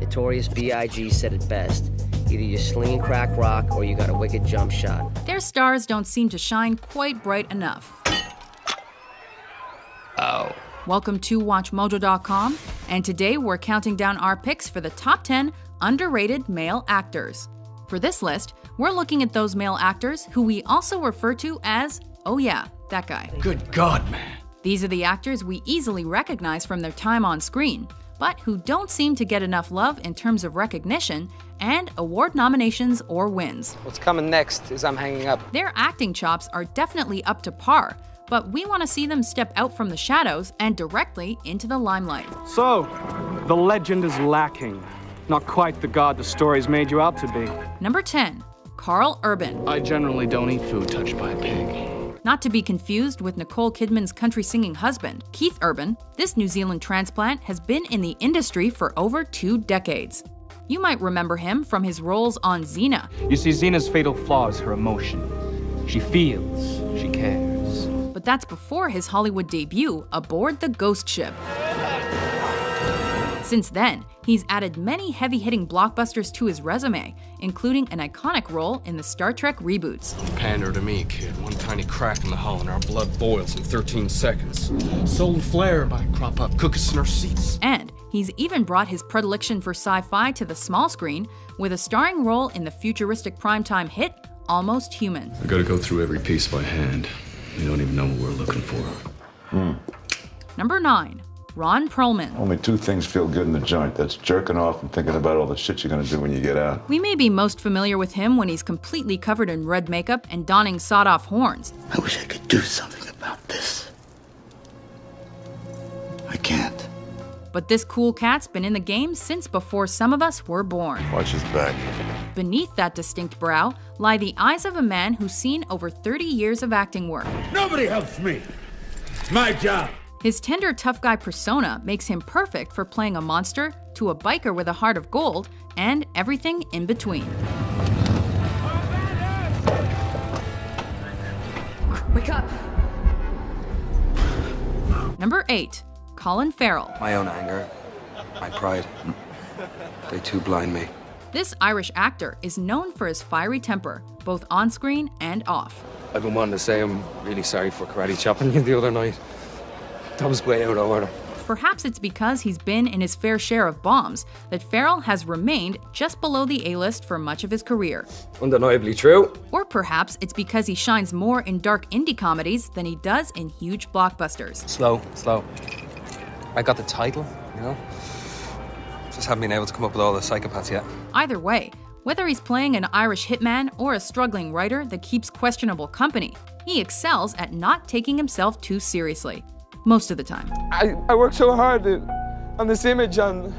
Notorious B.I.G. said it best. Either you sling and crack rock or you got a wicked jump shot. Their stars don't seem to shine quite bright enough. Oh. Welcome to WatchMojo.com, and today we're counting down our picks for the top 10 underrated male actors. For this list, we're looking at those male actors who we also refer to as, oh yeah, that guy. Good God, man. These are the actors we easily recognize from their time on screen, but who don't seem to get enough love in terms of recognition and award nominations or wins. What's coming next is I'm hanging up. Their acting chops are definitely up to par, but we want to see them step out from the shadows and directly into the limelight. So, the legend is lacking. Not quite the god the story's made you out to be. Number 10, Karl Urban. I generally don't eat food touched by a pig. Not to be confused with Nicole Kidman's country-singing husband, Keith Urban, this New Zealand transplant has been in the industry for over 2 decades. You might remember him from his roles on Xena. You see, Xena's fatal flaw is her emotion. She feels, she cares. But that's before his Hollywood debut aboard the Ghost Ship. Since then, he's added many heavy-hitting blockbusters to his resume, including an iconic role in the Star Trek reboots. Pander to me, kid. One tiny crack in the hull and our blood boils in 13 seconds. Solar flare by crop up, cook us in our seats. And he's even brought his predilection for sci-fi to the small screen with a starring role in the futuristic primetime hit, Almost Human. I gotta go through every piece by hand. We don't even know what we're looking for. Number 9. Ron Perlman. Only 2 things feel good in the joint. That's jerking off and thinking about all the shit you're gonna do when you get out. We may be most familiar with him when he's completely covered in red makeup and donning sawed-off horns. I wish I could do something about this. I can't. But this cool cat's been in the game since before some of us were born. Watch his back. Beneath that distinct brow lie the eyes of a man who's seen over 30 years of acting work. Nobody helps me. It's my job. His tender tough guy persona makes him perfect for playing a monster to a biker with a heart of gold and everything in between. Wake up! Number 8. Colin Farrell. My own anger, my pride, they too blind me. This Irish actor is known for his fiery temper, both on screen and off. I've been wanting to say I'm really sorry for karate chopping you the other night. That was way out of order. Perhaps it's because he's been in his fair share of bombs that Farrell has remained just below the A-list for much of his career. Undeniably true. Or perhaps it's because he shines more in dark indie comedies than he does in huge blockbusters. Slow. I got the title, you know? Just haven't been able to come up with all the psychopaths yet. Either way, whether he's playing an Irish hitman or a struggling writer that keeps questionable company, he excels at not taking himself too seriously. Most of the time. I worked so hard on this image on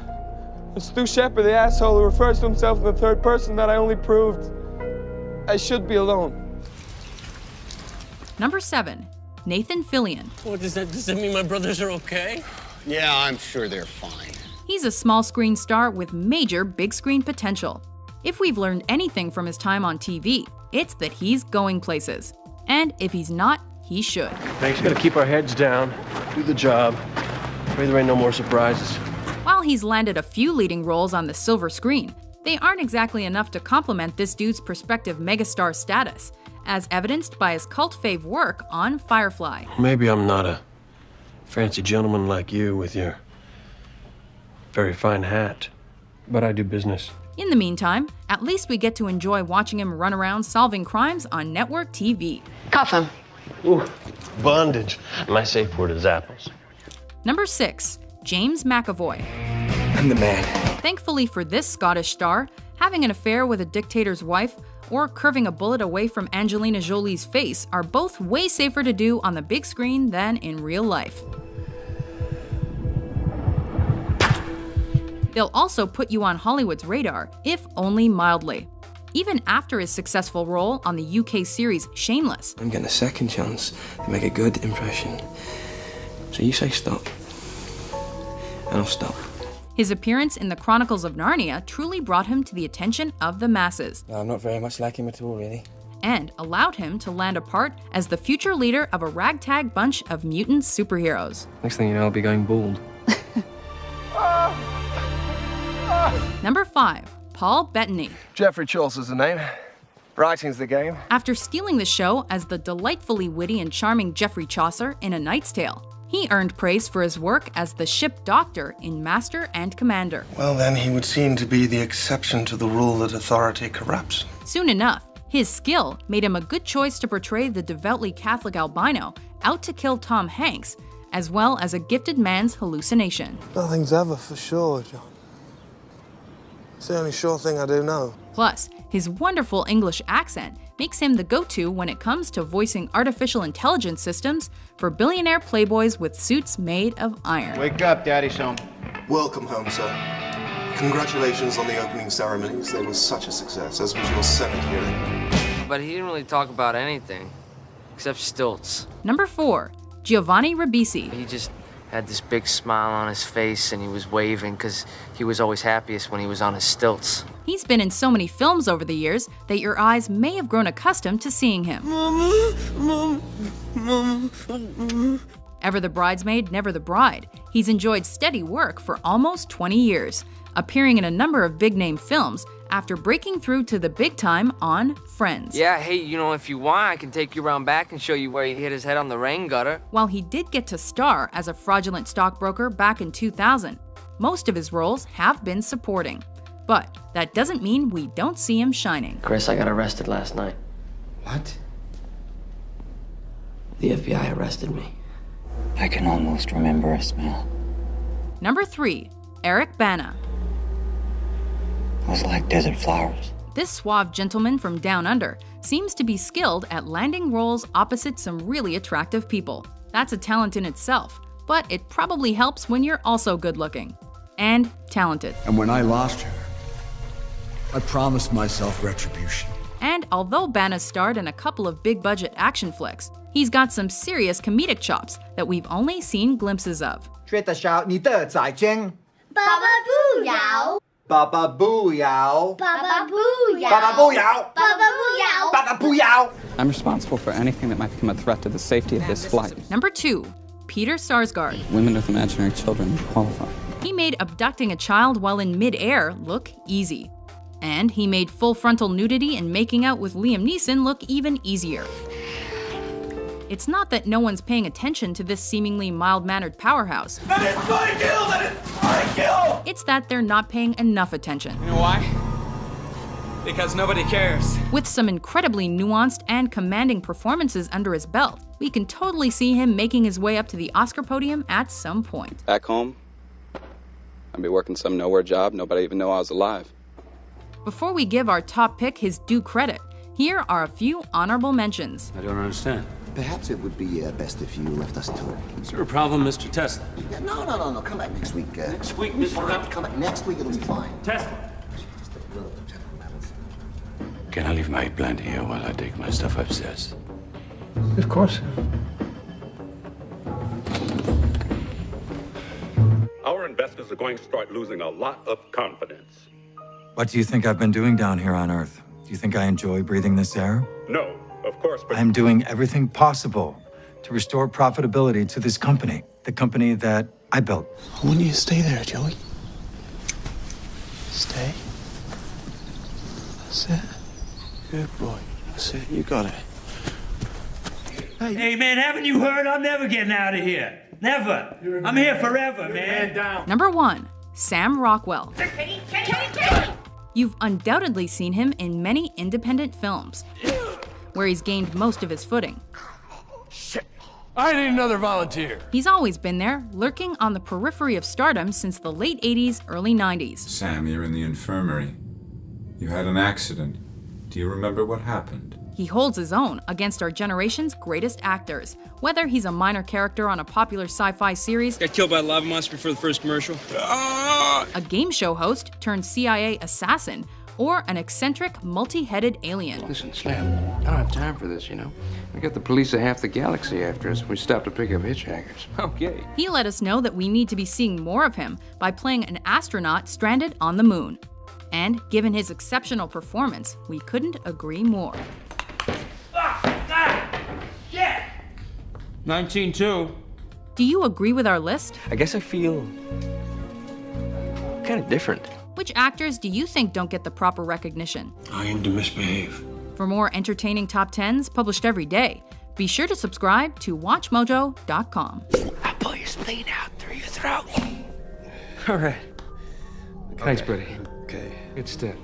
Stu Shepard, the asshole who refers to himself in the third person, that I only proved I should be alone. Number 7. Nathan Fillion. What does that mean my brothers are okay? Yeah, I'm sure they're fine. He's a small screen star with major big screen potential. If we've learned anything from his time on TV, it's that he's going places. And if he's not, he should. Thanks. Gotta keep our heads down, do the job. Pray there ain't no more surprises. While he's landed a few leading roles on the silver screen, they aren't exactly enough to complement this dude's prospective megastar status, as evidenced by his cult fave work on Firefly. Maybe I'm not a fancy gentleman like you with your very fine hat, but I do business. In the meantime, at least we get to enjoy watching him run around solving crimes on network TV. Cuff him. Ooh, bondage. My safe word is apples. Number 6. James McAvoy. I'm the man. Thankfully for this Scottish star, having an affair with a dictator's wife or curving a bullet away from Angelina Jolie's face are both way safer to do on the big screen than in real life. They'll also put you on Hollywood's radar, if only mildly. Even after his successful role on the UK series Shameless. I'm getting a second chance to make a good impression. So you say stop, and I'll stop. His appearance in the Chronicles of Narnia truly brought him to the attention of the masses. No, I'm not very much like him at all, really. and allowed him to land a part as the future leader of a ragtag bunch of mutant superheroes. Next thing you know, I'll be going bald. Number 5. Paul Bettany. Jeffrey Chaucer's the name. Writing's the game. After stealing the show as the delightfully witty and charming Geoffrey Chaucer in A Knight's Tale, he earned praise for his work as the ship doctor in Master and Commander. Well, then he would seem to be the exception to the rule that authority corrupts. Soon enough, his skill made him a good choice to portray the devoutly Catholic albino out to kill Tom Hanks, as well as a gifted man's hallucination. Nothing's ever for sure, John. It's the only sure thing I do know. Plus, his wonderful English accent makes him the go-to when it comes to voicing artificial intelligence systems for billionaire playboys with suits made of iron. Wake up, Daddy's home. Welcome home, sir. Congratulations on the opening ceremonies. They were such a success, as was your Senate hearing. But he didn't really talk about anything, except stilts. Number 4. Giovanni Ribisi. He just had this big smile on his face and he was waving because he was always happiest when he was on his stilts. He's been in so many films over the years that your eyes may have grown accustomed to seeing him. Ever the bridesmaid, never the bride. He's enjoyed steady work for almost 20 years, appearing in a number of big-name films after breaking through to the big time on Friends. Yeah, hey, you know, if you want, I can take you around back and show you where he hit his head on the rain gutter. While he did get to star as a fraudulent stockbroker back in 2000, most of his roles have been supporting. But that doesn't mean we don't see him shining. Chris, I got arrested last night. What? The FBI arrested me. I can almost remember a smell. Number 3. Eric Bana. It was like desert flowers. This suave gentleman from Down Under seems to be skilled at landing roles opposite some really attractive people. That's a talent in itself, but it probably helps when you're also good-looking and talented. And when I lost her, I promised myself retribution. And although Bana starred in a couple of big-budget action flicks, he's got some serious comedic chops that we've only seen glimpses of. 缺得少你的仔精。爸爸不要。爸爸不要。爸爸不要。爸爸不要。爸爸不要。爸爸不要。 I'm responsible for anything that might become a threat to the safety of this flight. Number 2. Peter Sarsgaard. Women with imaginary children qualify. He made abducting a child while in mid-air look easy. And he made full frontal nudity and making out with Liam Neeson look even easier. It's not that no one's paying attention to this seemingly mild-mannered powerhouse. That is my kill! That is my kill! It's that they're not paying enough attention. You know why? Because nobody cares. With some incredibly nuanced and commanding performances under his belt, we can totally see him making his way up to the Oscar podium at some point. Back home, I'd be working some nowhere job. Nobody even know I was alive. Before we give our top pick his due credit, here are a few honorable mentions. I don't understand. Perhaps it would be best if you left us to it. Is there a problem, Mr. Tesla? Yeah, no. Come back next week. Next week, Come back next week. It'll be fine. Tesla. Can I leave my plant here while I take my stuff upstairs? Of course. Our investors are going to start losing a lot of confidence. What do you think I've been doing down here on Earth? Do you think I enjoy breathing this air? No, of course, but I'm doing everything possible to restore profitability to this company, the company that I built. I want you to stay there, Joey. Stay. That's it. Good boy. That's it. You got it. Hey, man, haven't you heard? I'm never getting out of here. Never. I'm here forever, man. Down. Number 1. Sam Rockwell. You've undoubtedly seen him in many independent films, where he's gained most of his footing. Shit. I need another volunteer. He's always been there, lurking on the periphery of stardom since the late 80s, early 90s. Sam, you're in the infirmary. You had an accident. Do you remember what happened? He holds his own against our generation's greatest actors, whether he's a minor character on a popular sci-fi series, Got killed by a lava monster before the first commercial. a game show host turned CIA assassin, or an eccentric, multi-headed alien. Listen, Slam, I don't have time for this, you know? We got the police of half the galaxy after us. We stopped to pick up hitchhikers. Okay. He let us know that we need to be seeing more of him by playing an astronaut stranded on the moon. And given his exceptional performance, we couldn't agree more. 19-2. Do you agree with our list? I guess I feel kind of different. Which actors do you think don't get the proper recognition? I aim to misbehave. For more entertaining top 10s published every day, be sure to subscribe to WatchMojo.com. I'll pull your spleen out through your throat. All right. Thanks, Okay. buddy. Okay. Good stuff.